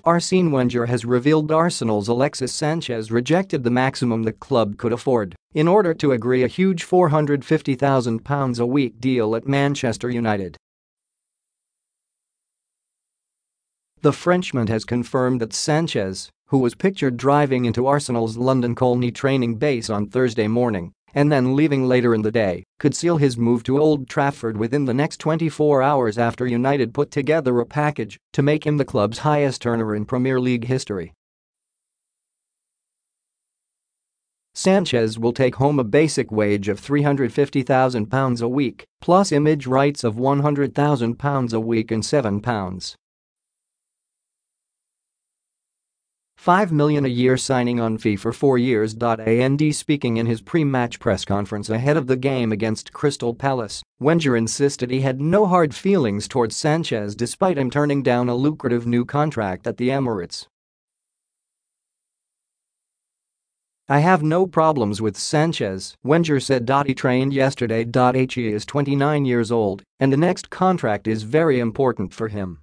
Arsene Wenger has revealed Arsenal's Alexis Sanchez rejected the maximum the club could afford in order to agree a huge £450,000 a week deal at Manchester United. The Frenchman has confirmed that Sanchez, who was pictured driving into Arsenal's London Colney training base on Thursday morning and then leaving later in the day, could seal his move to Old Trafford within the next 24 hours after United put together a package to make him the club's highest earner in Premier League history. Sanchez will take home a basic wage of £350,000 a week, plus image rights of £100,000 a week and £7. $5 million a year signing on fee for 4 years.And speaking in his pre-match press conference ahead of the game against Crystal Palace, Wenger insisted he had no hard feelings towards Sanchez despite him turning down a lucrative new contract at the Emirates. "I have no problems with Sanchez," Wenger said. He trained yesterday.He is 29 years old and the next contract is very important for him.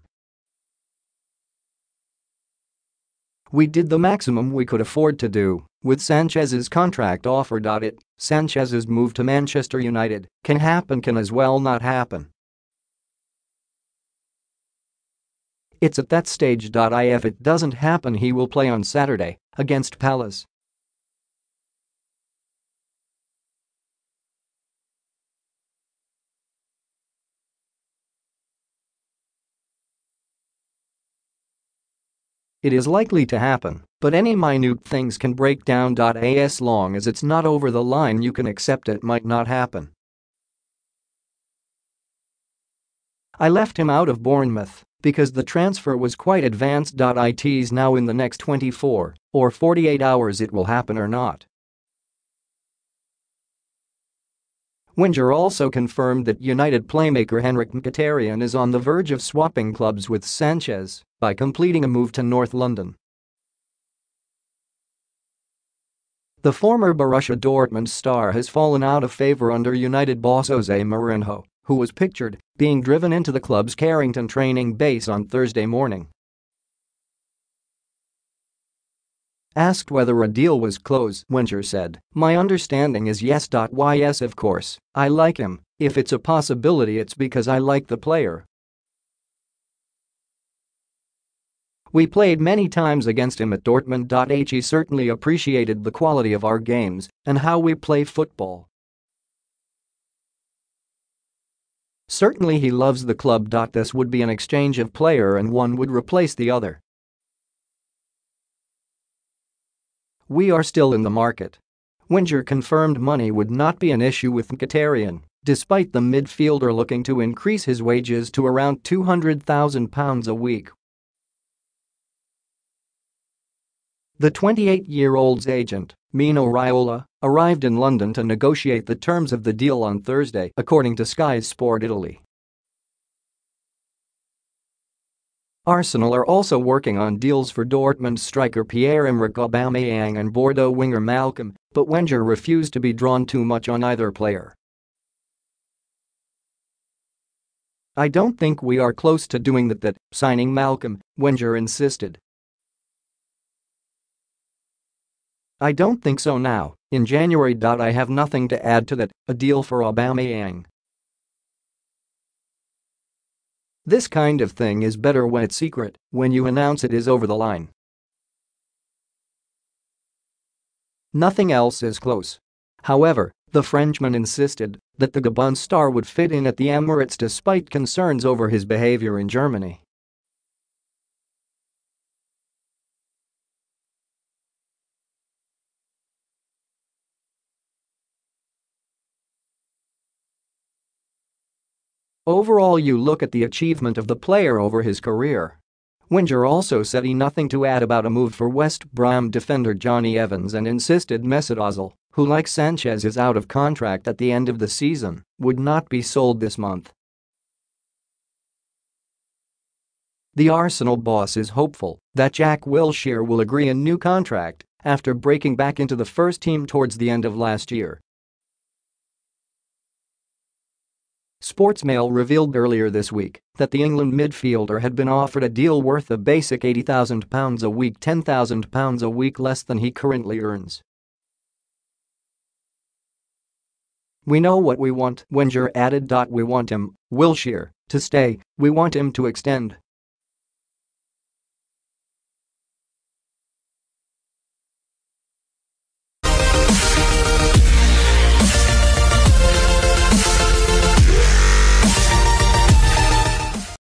"We did the maximum we could afford to do with Sanchez's contract offer.It. Sanchez's move to Manchester United can happen, can as well not happen. It's at that stage.If it doesn't happen he will play on Saturday against Palace." "It is likely to happen, but any minute things can break down.As long as it's not over the line you can accept it might not happen. I left him out of Bournemouth because the transfer was quite advanced.It's now in the next 24 or 48 hours it will happen or not." Wenger also confirmed that United playmaker Henrikh Mkhitaryan is on the verge of swapping clubs with Sanchez by completing a move to North London. The former Borussia Dortmund star has fallen out of favour under United boss Jose Mourinho, who was pictured being driven into the club's Carrington training base on Thursday morning. Asked whether a deal was close, Wenger said, "My understanding is yes.Yes, of course, I like him, if it's a possibility it's because I like the player. We played many times against him at Dortmund. He certainly appreciated the quality of our games and how we play football. Certainly he loves the club. This would be an exchange of player and one would replace the other. We are still in the market." Wenger confirmed money would not be an issue with Mkhitaryan, despite the midfielder looking to increase his wages to around £200,000 a week. The 28-year-old's agent, Mino Raiola, arrived in London to negotiate the terms of the deal on Thursday, according to Sky Sport Italy. Arsenal are also working on deals for Dortmund striker Pierre-Emerick Aubameyang and Bordeaux winger Malcolm, but Wenger refused to be drawn too much on either player. "I don't think we are close to doing that, signing Malcolm," Wenger insisted. "I don't think so now, in January. I have nothing to add to that, a deal for Aubameyang. This kind of thing is better when it's secret, when you announce it is over the line. Nothing else is close." However, the Frenchman insisted that the Gabon star would fit in at the Emirates despite concerns over his behavior in Germany. Overall, you look at the achievement of the player over his career. Wenger also said he nothing to add about a move for West Brom defender Johnny Evans and insisted Mesut Ozil, who like Sanchez is out of contract at the end of the season, would not be sold this month. The Arsenal boss is hopeful that Jack Wilshere will agree a new contract after breaking back into the first team towards the end of last year. Sportsmail revealed earlier this week that the England midfielder had been offered a deal worth a basic £80,000 a week, £10,000 a week less than he currently earns. "We know what we want," Wenger added. "We want him, Wilshere, to stay, we want him to extend,